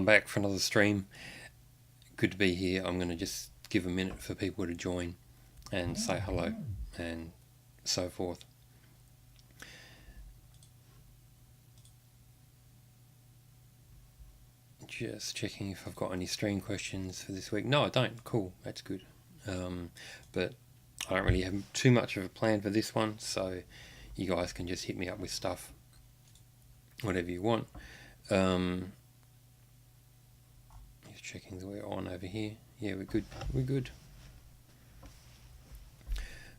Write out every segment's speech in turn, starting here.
back for another stream. Good to be here. I'm going to just give a minute for people to join and say hello and so forth. Just checking if I've got any stream questions for this week. No, I don't. Cool, that's good. But I don't really have too much of a plan for this one, so you guys can just hit me up with stuff, whatever you want. Just checking that we're on over here. Yeah, we're good. We're good.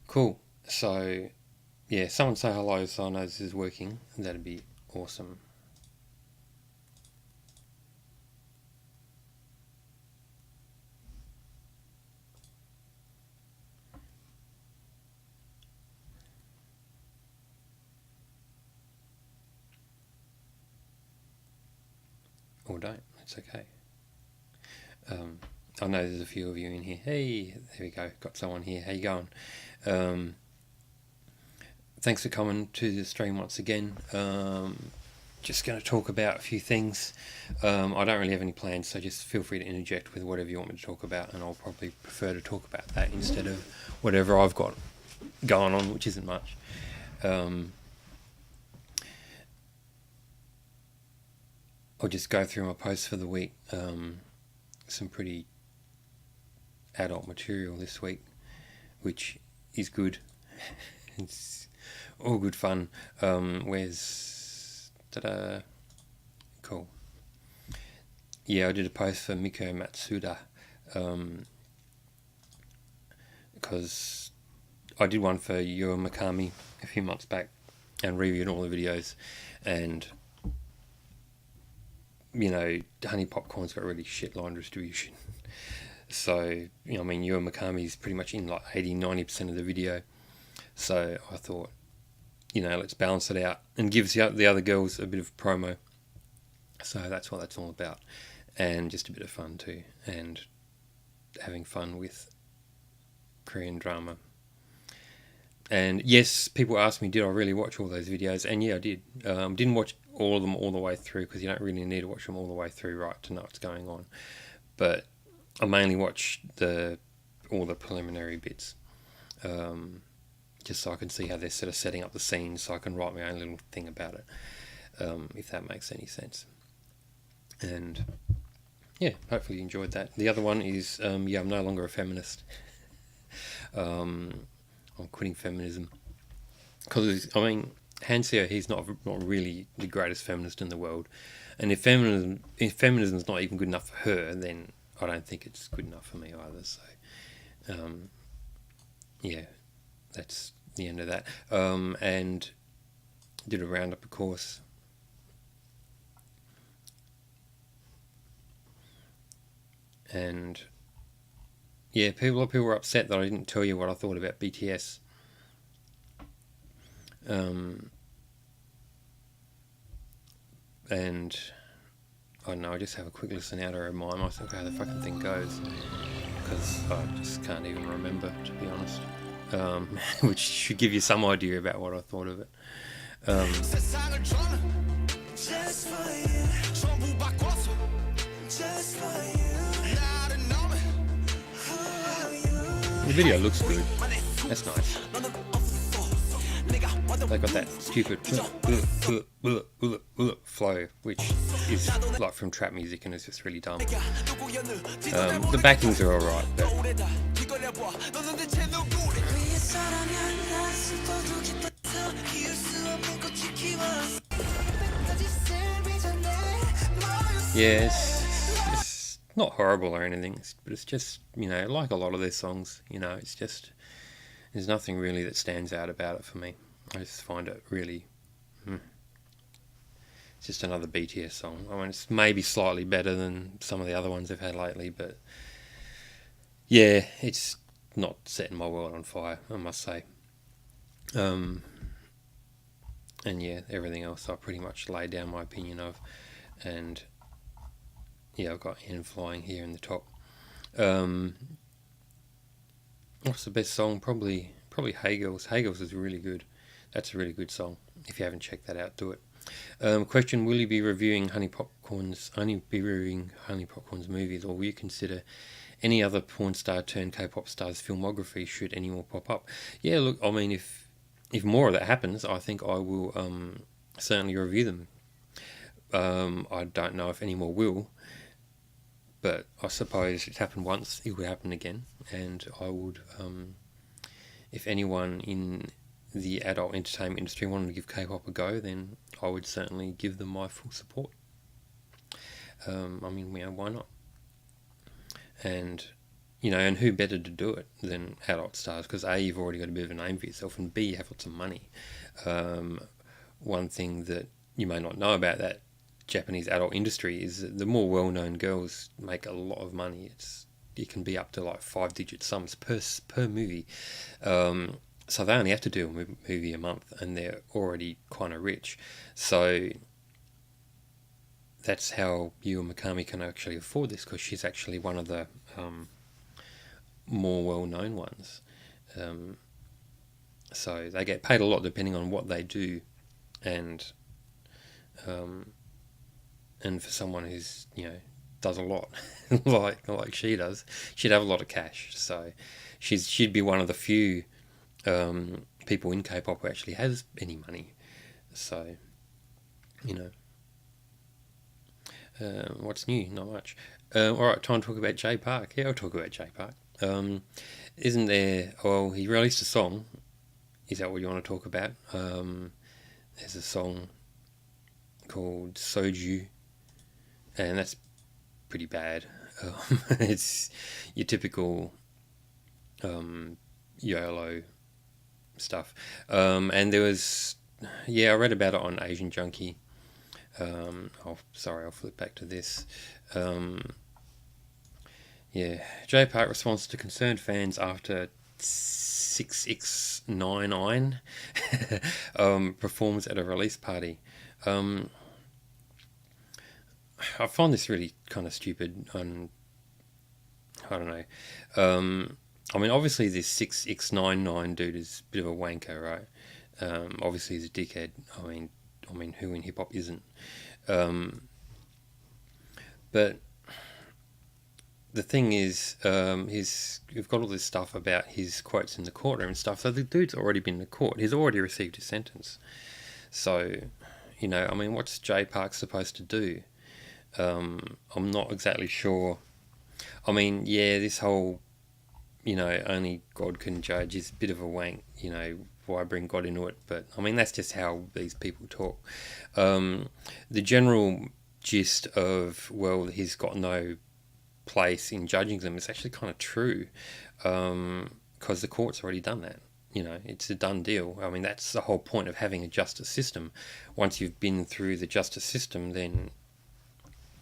Cool. So, yeah, someone say hello so I know this is working. That'd be awesome. Or don't. It's okay. I know there's a few of you in here. Hey, there we go. Got someone here. How you going? Thanks for coming to the stream once again. Just going to talk about a few things. I don't really have any plans, so just feel free to interject with whatever you want me to talk about, and I'll probably prefer to talk about that instead of whatever I've got going on, which isn't much. I'll just go through my posts for the week. Some pretty adult material this week, which is good. It's all good fun. Where's... Ta-da! Cool. Yeah, I did a post for Miko Matsuda, because I did one for Yua Mikami a few months back and reviewed all the videos, and you know, Honey Popcorn's got really shit line distribution. So, you know, I mean, Yua Mikami's pretty much in like 80-90% of the video. So I thought, you know, let's balance it out and give the other girls a bit of promo. So that's what that's all about. And just a bit of fun too. And having fun with Korean drama. And yes, people ask me, did I really watch all those videos? And yeah, I did. Didn't watch all of them all the way through, because you don't really need to watch them all the way through, right, to know what's going on. But I mainly watch all the preliminary bits, just so I can see how they're sort of setting up the scenes, so I can write my own little thing about it, if that makes any sense. And yeah, hopefully you enjoyed that. The other one is, yeah, I'm no longer a feminist. I'm quitting feminism, because I mean, Hansio, he's not really the greatest feminist in the world, and if feminism's not even good enough for her, then I don't think it's good enough for me either. So, yeah, that's the end of that. And did a roundup, of course. And yeah, a lot of people were upset that I didn't tell you what I thought about BTS. And I don't know, I just have a quick listen now to remind myself how the fucking thing goes, because I just can't even remember, to be honest. Which should give you some idea about what I thought of it. The video looks good. That's nice. They got that stupid flow, which is like from trap music, and it's just really dumb. The backings are alright, but yeah, it's not horrible or anything, but it's just, you know, like a lot of their songs, you know, it's just, there's nothing really that stands out about it for me. I just find it really, it's just another BTS song. I mean, it's maybe slightly better than some of the other ones they've had lately, but yeah, it's not setting my world on fire, I must say. And yeah, everything else I pretty much laid down my opinion of, and yeah, I've got N flying here in the top. What's the best song? Probably Hey Girls. Hey Girls is really good. That's a really good song. If you haven't checked that out, do it. Question: will you be reviewing only be reviewing Honey Popcorn's movies, or will you consider any other porn star turned K-pop stars' filmography should any more pop up? Yeah, look, I mean, if more of that happens, I think I will certainly review them. I don't know if any more will, but I suppose it's happened once, it would happen again, and I would, if anyone in the adult entertainment industry wanted to give K-pop a go, then I would certainly give them my full support. I mean, why not? And and who better to do it than adult stars? Because A, you've already got a bit of a name for yourself, and B, you have lots of money. One thing that you may not know about that Japanese adult industry is that the more well-known girls make a lot of money. It can be up to like 5-digit sums per movie. So they only have to do a movie a month, and they're already kind of rich. So that's how Yu Mikami can actually afford this, because she's actually one of the more well-known ones. So they get paid a lot depending on what they do, and for someone who's does a lot like she does, she'd have a lot of cash. So she'd be one of the few people in K-pop who actually has any money. So what's new? Not much. Alright, time to talk about Jay Park. Yeah, I'll talk about Jay Park. Isn't there... Well, he released a song. Is that what you want to talk about? There's a song called Soju, and that's pretty bad. It's your typical YOLO stuff. And there was... Yeah, I read about it on Asian Junkie. I'll flip back to this. Jay Park responds to concerned fans after 6X99 performs at a release party. I find this really kind of stupid. I don't know. I mean, obviously this 6X99 dude is a bit of a wanker, right? Obviously he's a dickhead. I mean, who in hip hop isn't? But the thing is, you've got all this stuff about his quotes in the courtroom and stuff. So the dude's already been in the court. He's already received his sentence. So, I mean, what's Jay Park supposed to do? I'm not exactly sure. I mean, yeah, this whole, only God can judge is a bit of a wank. Why bring God into it? But I mean, that's just how these people talk. The general gist of, well, he's got no place in judging them is actually kind of true, because the court's already done that. It's a done deal. I mean, that's the whole point of having a justice system. Once you've been through the justice system, then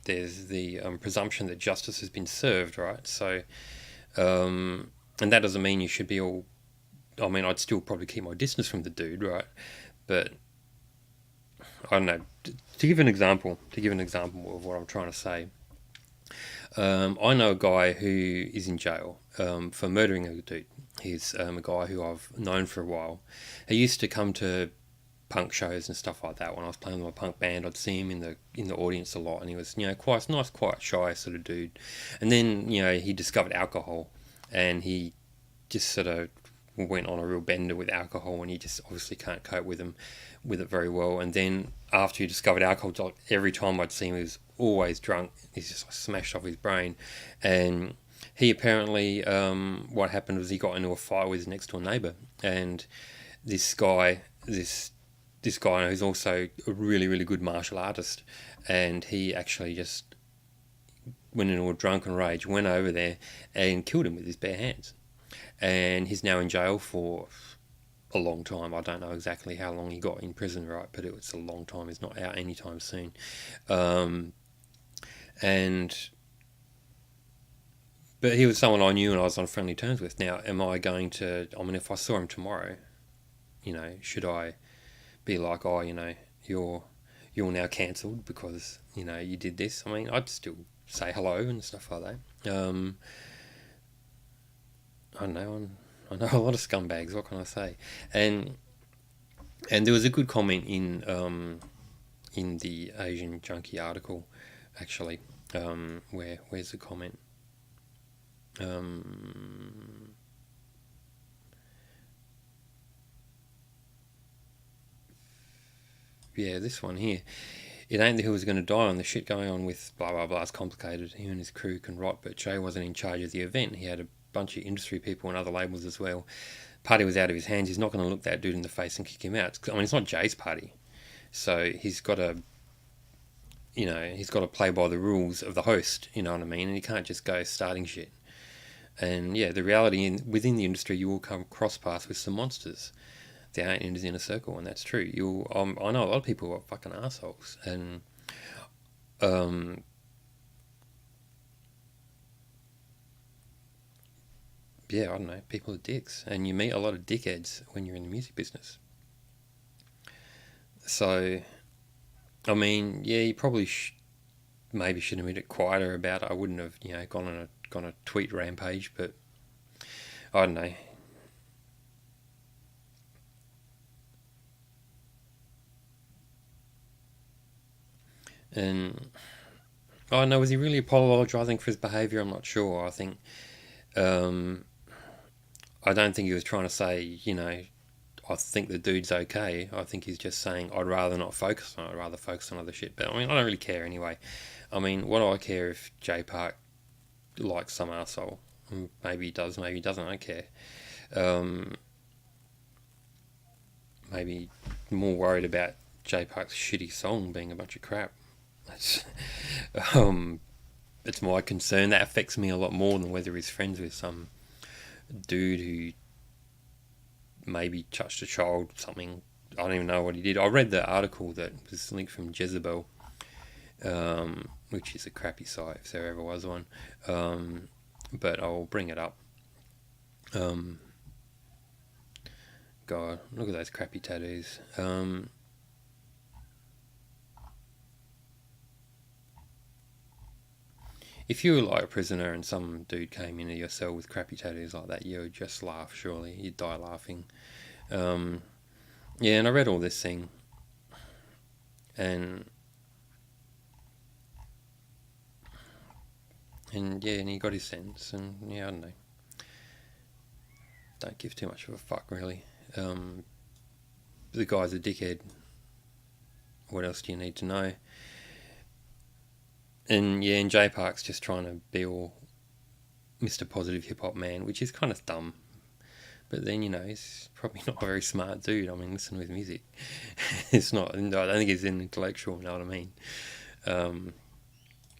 there's the presumption that justice has been served, right? So, and that doesn't mean you should be all... I mean, I'd still probably keep my distance from the dude, right? But I don't know. To give an example of what I'm trying to say, I know a guy who is in jail for murdering a dude. He's a guy who I've known for a while. He used to come to punk shows and stuff like that. When I was playing with my punk band, I'd see him in the audience a lot, and he was quite nice, quite shy sort of dude. And then he discovered alcohol, and he just sort of went on a real bender with alcohol, and he just obviously can't cope with it very well. And then after he discovered alcohol, every time I'd see him, he was always drunk. He's just smashed off his brain. And he apparently, what happened was he got into a fight with his next door neighbour, and this guy who's also a really, really good martial artist, and he actually just went into a drunken rage, went over there and killed him with his bare hands. And he's now in jail for a long time. I don't know exactly how long he got in prison, right? But it was a long time. He's not out anytime soon. But he was someone I knew and I was on friendly terms with. Now, am I going to... I mean, if I saw him tomorrow, should I be like, oh, you're now cancelled because, you did this? I mean, I'd still say hello and stuff like that. I don't know. I know a lot of scumbags. What can I say? And there was a good comment in in the Asian Junkie article, actually. Where's the comment? Yeah, this one here. It ain't who was going to die on. The shit going on with blah blah blah is complicated. He and his crew can rot, but Jay wasn't in charge of the event. He had a bunch of industry people and other labels as well. Party was out of his hands. He's not going to look that dude in the face and kick him out. I mean, it's not Jay's party, so he's got to, he's got to play by the rules of the host. You know what I mean? And he can't just go starting shit. And yeah, the reality within the industry, you will come cross paths with some monsters. There ain't in a circle, and that's true. I know a lot of people are fucking assholes, and yeah, I don't know, people are dicks, and you meet a lot of dickheads when you're in the music business. So, I mean, yeah, you probably maybe should have been a bit quieter about it. I wouldn't have, gone on a tweet rampage, but I don't know. And I don't know, was he really apologising for his behaviour? I'm not sure. I think I don't think he was trying to say, I think the dude's okay. I think he's just saying, I'd rather not focus on it. I'd rather focus on other shit. But I mean, I don't really care anyway. I mean, what do I care if Jay Park likes some arsehole? Maybe he does, maybe he doesn't. I don't care. Maybe more worried about Jay Park's shitty song being a bunch of crap. That's, it's my concern. That affects me a lot more than whether he's friends with some dude who maybe touched a child, something. I don't even know what he did. I read the article that was linked from Jezebel, which is a crappy site if there ever was one. But I'll bring it up. God, look at those crappy tattoos. If you were like a prisoner and some dude came into your cell with crappy tattoos like that, you would just laugh, surely. You'd die laughing. Yeah, and I read all this thing. And yeah, and he got his sentence. And yeah, I don't know. Don't give too much of a fuck, really. The guy's a dickhead. What else do you need to know? And yeah, and Jay Park's just trying to be all Mr. Positive Hip Hop Man, which is kind of dumb. But then, he's probably not a very smart dude. I mean, listen to his music. It's not, I don't think he's an intellectual, you know what I mean?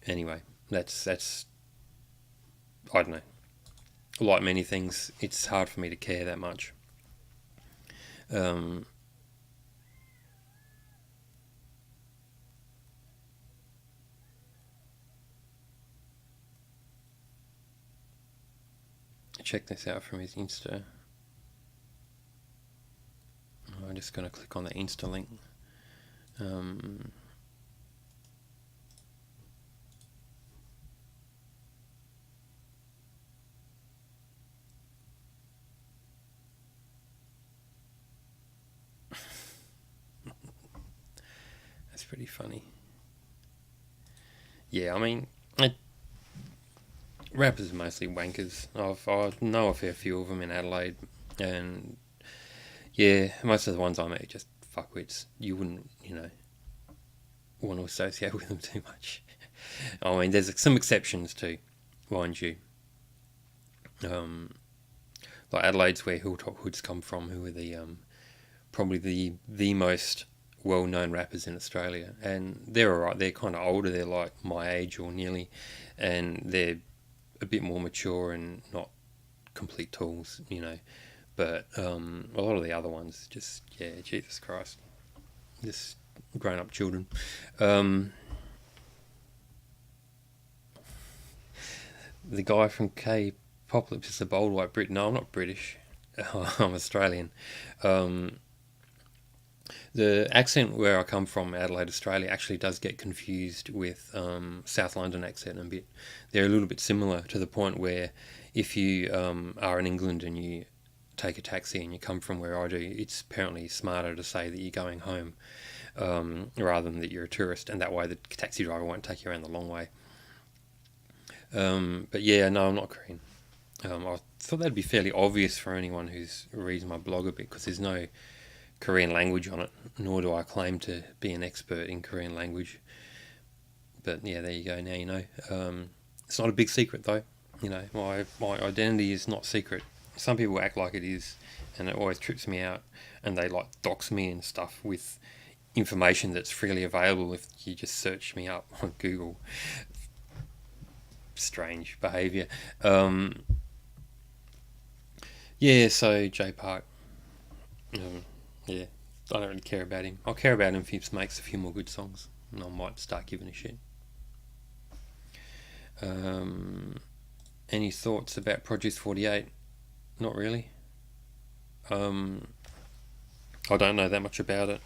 Anyway, that's, I don't know. Like many things, it's hard for me to care that much. Check this out from his Insta. I'm just going to click on the Insta link. That's pretty funny. Yeah, I mean, rappers are mostly wankers. I know a fair few of them in Adelaide, and yeah, most of the ones I met are just fuckwits. You wouldn't, want to associate with them too much. I mean, there's some exceptions too, mind you. Like Adelaide's where Hilltop Hoods come from, who are the probably the most well-known rappers in Australia, and they're alright. They're kind of older. They're like my age or nearly, and they're a bit more mature and not complete tools, But a lot of the other ones, just Jesus Christ, just grown-up children. The guy from K-Pocalypse is a bold white Brit. No, I'm not British. I'm Australian. The accent where I come from, Adelaide, Australia, actually does get confused with South London accent a bit. They're a little bit similar to the point where if you are in England and you take a taxi and you come from where I do, it's apparently smarter to say that you're going home. rather than that you're a tourist, and that way the taxi driver won't take you around the long way. But yeah, no, I'm not Korean. I thought that'd be fairly obvious for anyone who's reads my blog a bit, because there's no Korean language on it, nor do I claim to be an expert in Korean language. But yeah, there you go. Now you know. It's not a big secret though. You know, my identity is not secret. Some people act like it is, and it always trips me out. And they like dox me and stuff with information that's freely available if you just search me up on Google. Strange behaviour. Yeah, so Jay Park. Yeah, I don't really care about him. I'll care about him if he makes a few more good songs, and I might start giving a shit. Any thoughts about Produce 48? Not really. I don't know that much about it.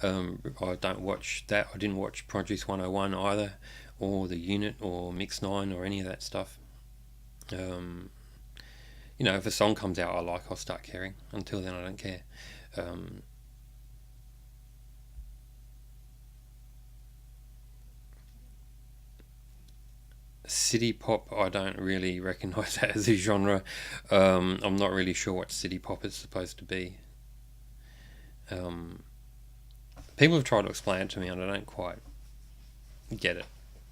I don't watch that. I didn't watch Produce 101 either, or The Unit, or Mix 9, or any of that stuff. You know, if a song comes out I like, I'll start caring. Until then, I don't care. City pop, I don't really recognise that as a genre. I'm not really sure what city pop is supposed to be. People have tried to explain it to me, and I don't quite get it.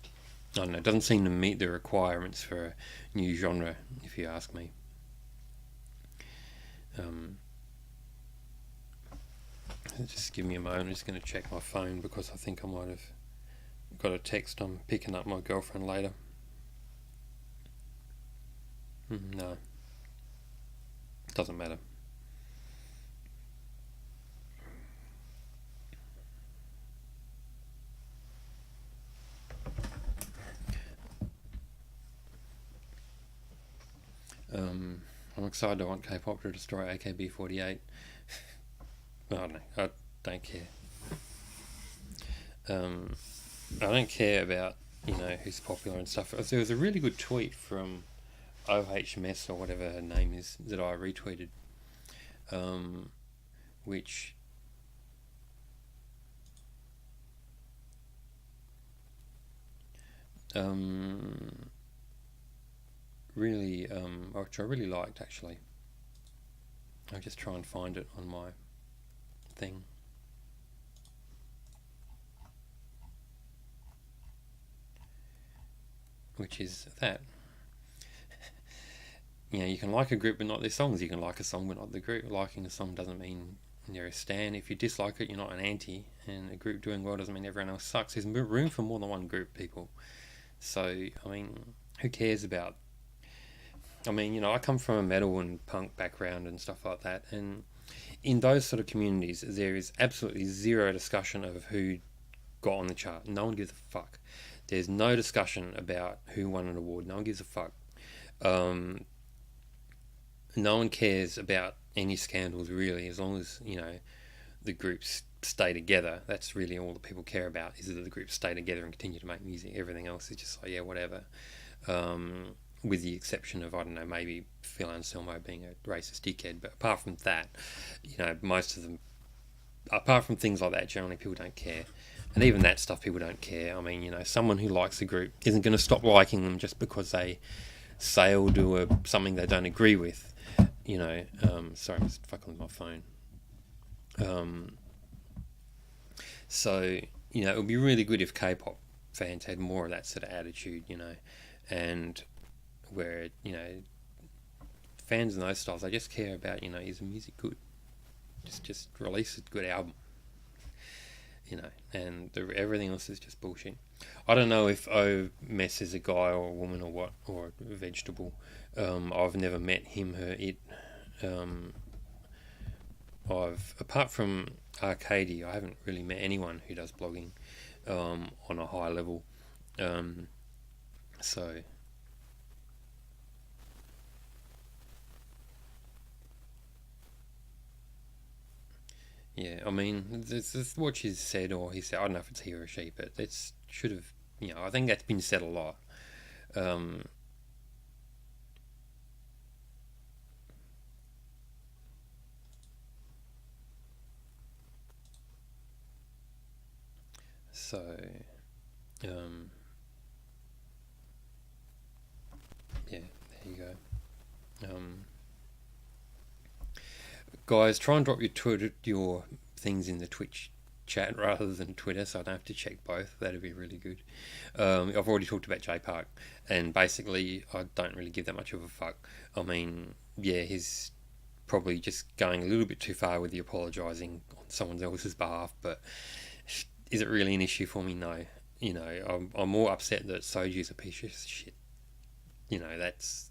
I don't know. It doesn't seem to meet the requirements for a new genre, if you ask me. Just give me a moment. I'm just going to check my phone, because I think I might have got a text. I'm picking up my girlfriend later. No, doesn't matter. I'm excited. I want K-pop to destroy AKB48. I don't know. I don't care. I don't care about, you know, who's popular and stuff. There was a really good tweet from OHMS, or whatever her name is, that I retweeted, which really, which I really liked, actually. I'll just try and find it on my thing. Which is that, you know, you can like a group but not their songs. You can like a song but not the group. Liking a song doesn't mean you're a stan. If you dislike it, you're not an anti. And a group doing well doesn't mean everyone else sucks. There's room for more than one group, people. So, I mean, who cares about... I mean, you know, I come from a metal and punk background and stuff like that, and in those sort of communities, there is absolutely zero discussion of who got on the chart. No one gives a fuck. There's no discussion about who won an award. No one gives a fuck. No one cares about any scandals, really, as long as, you know, the groups stay together. That's really all that people care about, is that the groups stay together and continue to make music. Everything else is just like, yeah, whatever. With the exception of, I don't know, maybe Phil Anselmo being a racist dickhead. But apart from that, you know, most of them, apart from things like that, generally people don't care. And even that stuff, people don't care. I mean, you know, someone who likes a group isn't going to stop liking them just because they say or do something they don't agree with. You know, sorry, I'm just fucking with my phone. So, you know, it would be really good if K-pop fans had more of that sort of attitude, you know, and where, you know, fans in those styles, they just care about, you know, is the music good? Just release a good album. You know, and everything else is just bullshit. I don't know if O-Mess is a guy or a woman or what, or a vegetable. I've never met him, her, it. Apart from Arcady, I haven't really met anyone who does blogging on a high level. So... Yeah, I mean, this what she's said, or he said, I don't know if it's he or she, but it should have, you know, I think that's been said a lot. So, yeah, there you go. Guys, try and drop your things in the Twitch chat rather than Twitter, so I don't have to check both. That'd be really good. I've already talked about J Park, and basically, I don't really give that much of a fuck. I mean, yeah, he's probably just going a little bit too far with the apologising on someone else's behalf, but is it really an issue for me? No. You know, I'm more upset that Soju's a piece of shit. You know, that's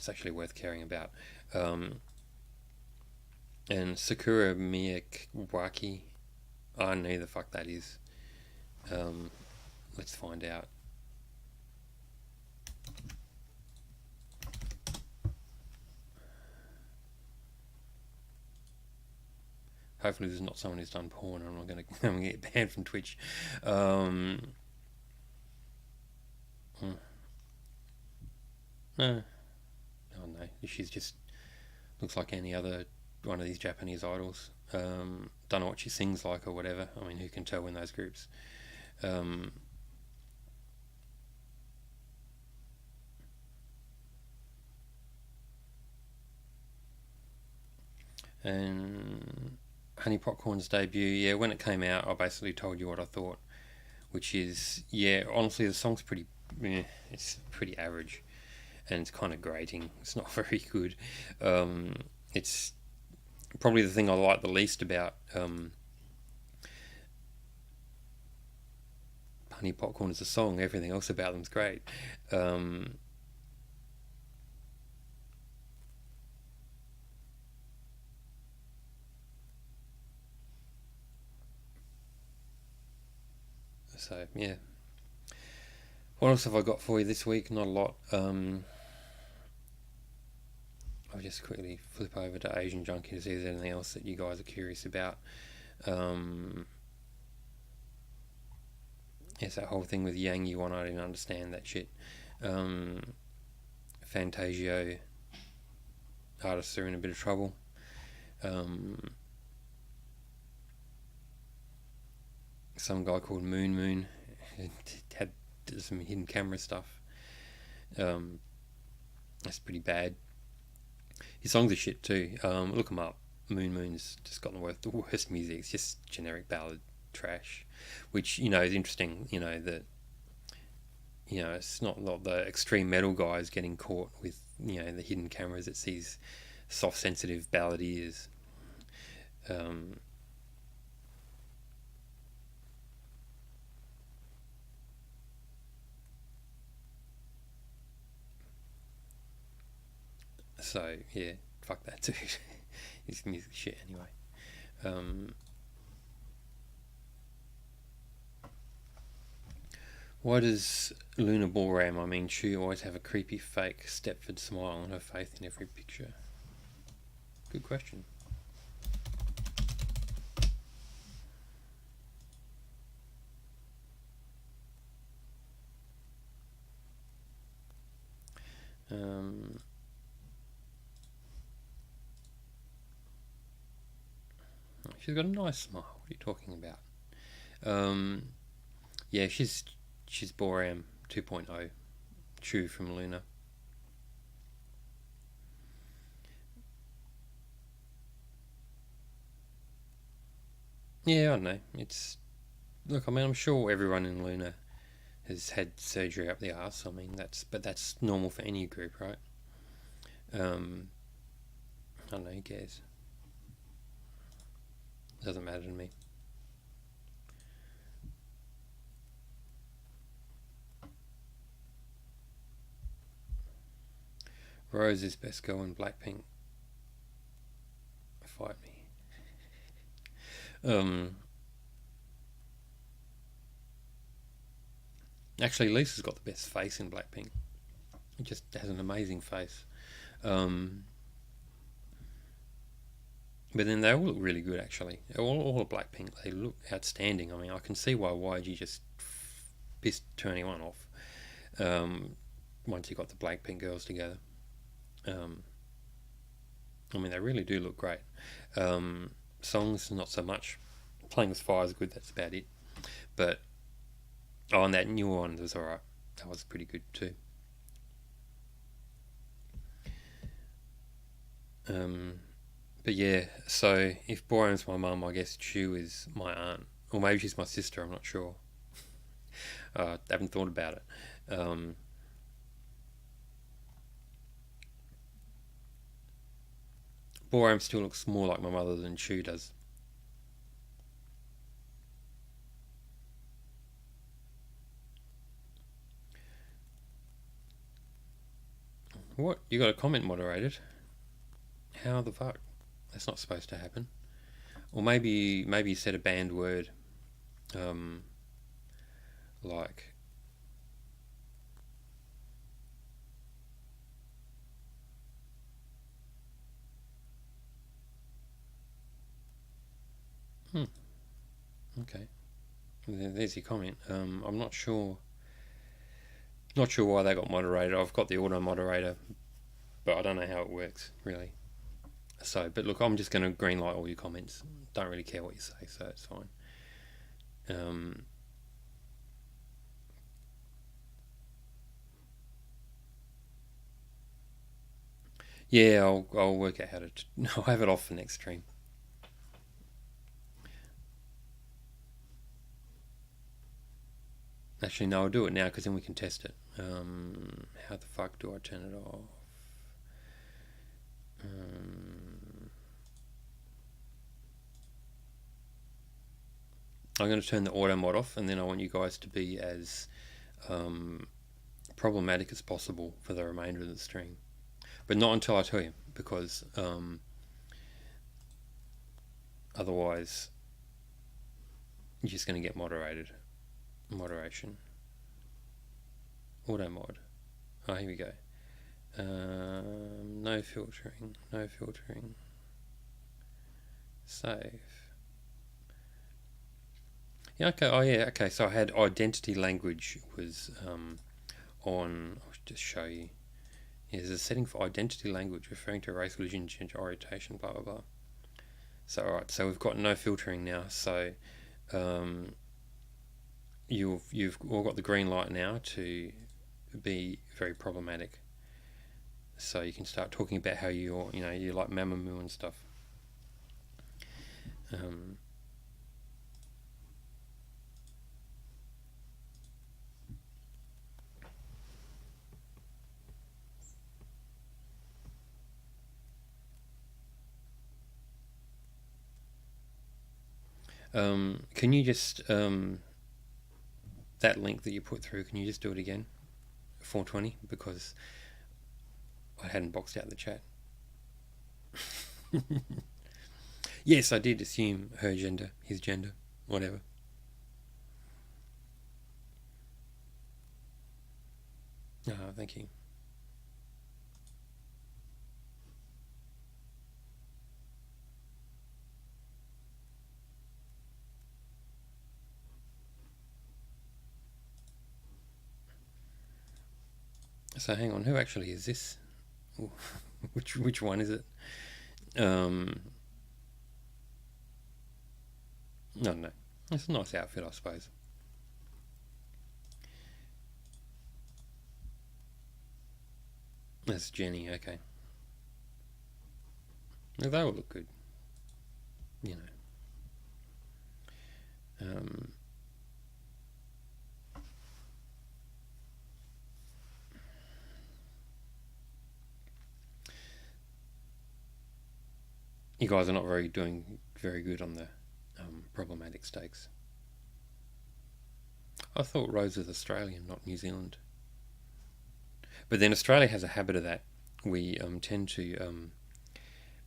actually worth caring about. And Sakura Miyawaki, I don't know who the fuck that is. Let's find out. Hopefully this is not someone who's done porn. I'm not going to get banned from Twitch. No. Oh no, she's just looks like any other one of these Japanese idols. Don't know what she sings like or whatever. I mean, who can tell in those groups? And Honey Popcorn's debut, yeah, when it came out, I basically told you what I thought, which is, yeah, honestly, the song's pretty, it's pretty average, and it's kind of grating. It's not very good. It's probably the thing I like the least about Honey Popcorn is a song. Everything else about them's great. So yeah. What else have I got for you this week? Not a lot. I'll just quickly flip over to Asian Junkie to see if there's anything else that you guys are curious about. Yes, that whole thing with Yang Yuan, I didn't understand that shit. Fantasio artists are in a bit of trouble. Some guy called Moon had some hidden camera stuff. That's pretty bad. His songs are shit too. Look him up. Moon's just got the worst music. It's just generic ballad trash, which, you know, is interesting. You know that, you know, it's not the extreme metal guys getting caught with, you know, the hidden cameras. It's these soft, sensitive balladeers. So yeah, fuck that dude. His music shit anyway. Why does Luna Ballram, I mean, she always have a creepy fake Stepford smile on her face in every picture? Good question. She's got a nice smile. What are you talking about? Yeah, she's Boram 2.0. Chew from Luna. Yeah, I don't know. It's look. I mean, I'm sure everyone in Luna has had surgery up the arse. I mean, that's normal for any group, right? I don't know. Who cares? Doesn't matter to me. Rose is best girl in Blackpink. Fight me. Actually, Lisa's got the best face in Blackpink. It just has an amazing face. But then they all look really good, actually. All of Blackpink, they look outstanding. I mean, I can see why YG just pissed 21 off once you got the Blackpink girls together. I mean, they really do look great. Songs, not so much. Playing with Fire is good, that's about it. But and that new one was alright. That was pretty good too. But yeah, so if Boram's my mum, I guess Chew is my aunt. Or maybe she's my sister, I'm not sure. I haven't thought about it. Boram still looks more like my mother than Chew does. What? You got a comment moderated? How the fuck? That's not supposed to happen. Or maybe you said a banned word. Like... Okay. There's your comment. I'm not sure. Not sure why they got moderated. I've got the auto moderator, but I don't know how it works really. So, but look, I'm just going to greenlight all your comments. Don't really care what you say, so it's fine. Yeah, I'll work out how to. I'll have it off for next stream. Actually, no, I'll do it now because then we can test it. How the fuck do I turn it off? I'm going to turn the auto mod off, and then I want you guys to be as problematic as possible for the remainder of the stream. But not until I tell you, because otherwise you're just going to get moderation. Auto mod. Oh, here we go. No filtering. Save. Yeah, okay. Oh, yeah, okay. So I had identity language was on. I'll just show you. Yeah, there's a setting for identity language referring to race, religion, gender, orientation, blah blah blah. So alright, so we've got no filtering now. So you've all got the green light now to be very problematic. So you can start talking about how you like Mamamoo and stuff. Can you just that link that you put through? Can you just do it again? 420, because I hadn't boxed out the chat. Yes, I did assume her gender, his gender, whatever. Thank you. So hang on, who actually is this? Which one is it? No, it's a nice outfit, I suppose. That's Jenny. Okay. They will look good, you know. You guys are not doing very good on the problematic stakes. I thought Rose was Australian, not New Zealand. But then Australia has a habit of that. We tend to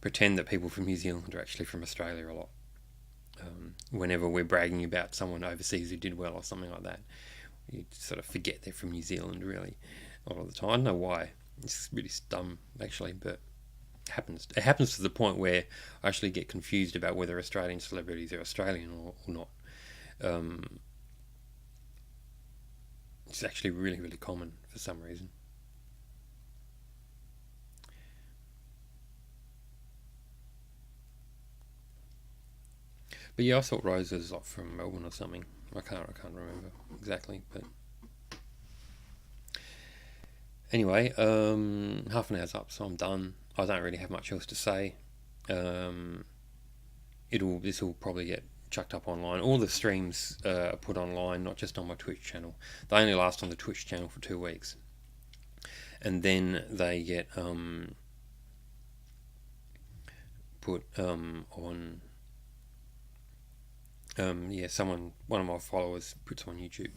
pretend that people from New Zealand are actually from Australia a lot. Whenever we're bragging about someone overseas who did well or something like that, you sort of forget they're from New Zealand, really, a lot of the time. I don't know why. It's really dumb, actually, but it happens to the point where I actually get confused about whether Australian celebrities are Australian or not. It's actually really, really common for some reason. But yeah, I thought Rose was like from Melbourne or something. I can't remember exactly, but anyway, half an hour's up, so I'm done. I don't really have much else to say. Um, this will probably get chucked up online. All the streams are put online, not just on my Twitch channel. They only last on the Twitch channel for 2 weeks, and then they get put on. One of my followers puts them on YouTube.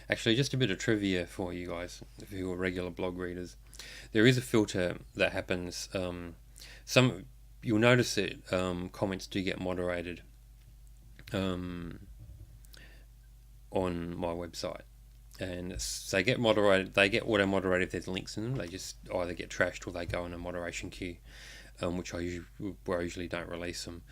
Actually, just a bit of trivia for you guys, if you are regular blog readers. There is a filter that happens. You'll notice that comments do get moderated on my website, and they get moderated. They get auto moderated if there's links in them. They just either get trashed or they go in a moderation queue, where I usually don't release them.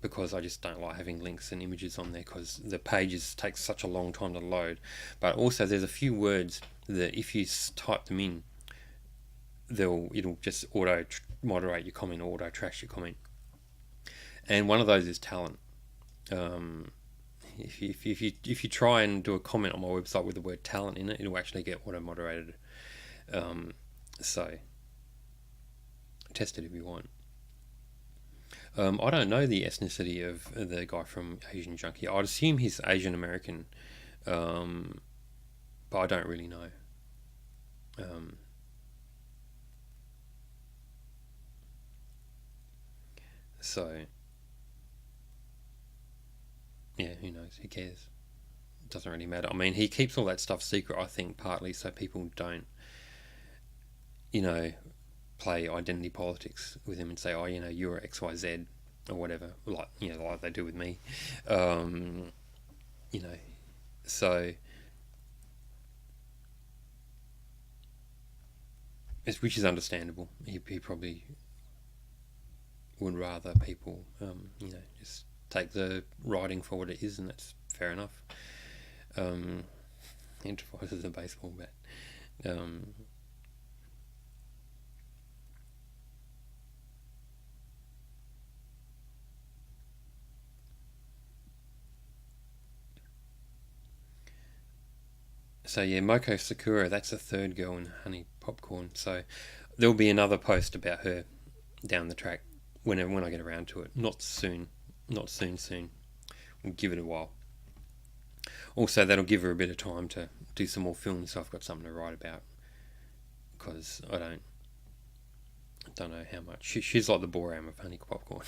Because I just don't like having links and images on there because the pages take such a long time to load. But also there's a few words that if you type them in, it'll just auto moderate your comment, or auto trash your comment. And one of those is talent. If you try and do a comment on my website with the word talent in it, it'll actually get auto moderated. So test it if you want. I don't know the ethnicity of the guy from Asian Junkie. I'd assume he's Asian American, but I don't really know. So, yeah, who knows? Who cares? It doesn't really matter. I mean, he keeps all that stuff secret, I think, partly so people don't, play identity politics with him and say, oh, you're XYZ or whatever, like they do with me. So which is understandable. He probably would rather people, just take the writing for what it is, and that's fair enough. Enterprise is a baseball bat. So yeah, Moko Sakura, that's the third girl in Honey Popcorn. So there'll be another post about her down the track when I get around to it. Not soon. We'll give it a while. Also, that'll give her a bit of time to do some more films, so I've got something to write about. Because I don't know how much. She's like the Boram of Honey Popcorn.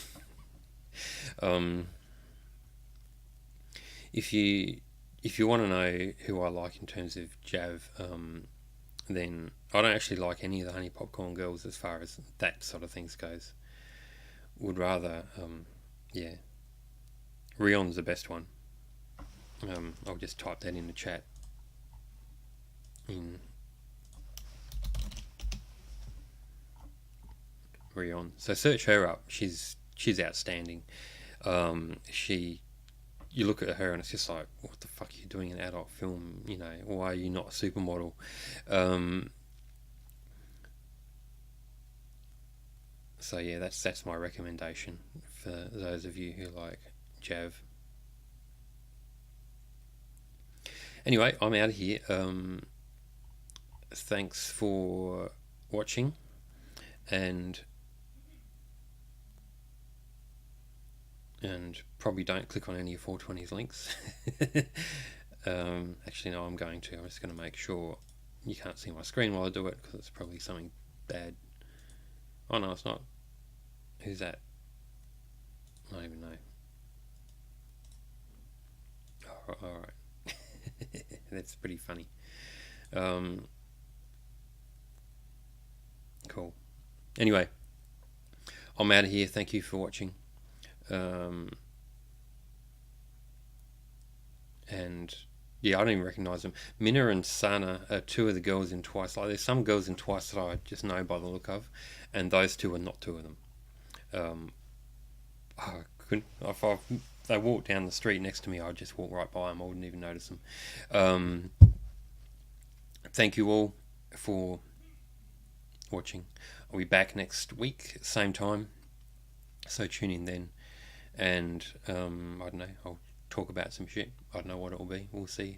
If you want to know who I like in terms of Jav, then I don't actually like any of the Honey Popcorn girls as far as that sort of things goes. Would rather, Rion's the best one. I'll just type that in the chat. In Rion. So search her up. She's outstanding. You look at her and it's just like, what the fuck are you doing in an adult film? Why are you not a supermodel? So yeah, that's my recommendation for those of you who like Jav. Anyway, I'm out of here. Thanks for watching, and probably don't click on any of 420's links. Actually, no, I'm going to. I'm just going to make sure you can't see my screen while I do it, because it's probably something bad. Oh no, it's not. Who's that? I don't even know. Oh, alright. That's pretty funny. Cool. Anyway, I'm out of here. Thank you for watching. And yeah, I don't even recognise them. Minna and Sana are two of the girls in Twice. Like, there's some girls in Twice that I just know by the look of, and those two are not two of them. I couldn't. If they walked down the street next to me, I'd just walk right by them. I wouldn't even notice them. Thank you all for watching. I'll be back next week, same time, so tune in then. And I don't know, I'll talk about some shit. I don't know what it'll be. We'll see.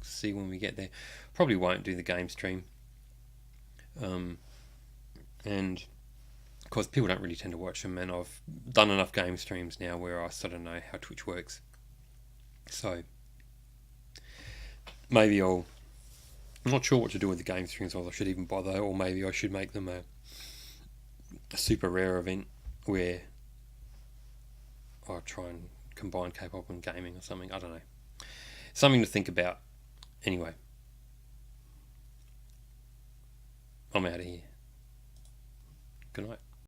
See when we get there. Probably won't do the game stream. And of course, people don't really tend to watch them, and I've done enough game streams now where I sort of know how Twitch works. So maybe I'm not sure what to do with the game streams, whether I should even bother, or maybe I should make them a super rare event where I try and combine K-pop and gaming or something. I don't know. Something to think about. Anyway, I'm out of here. Good night.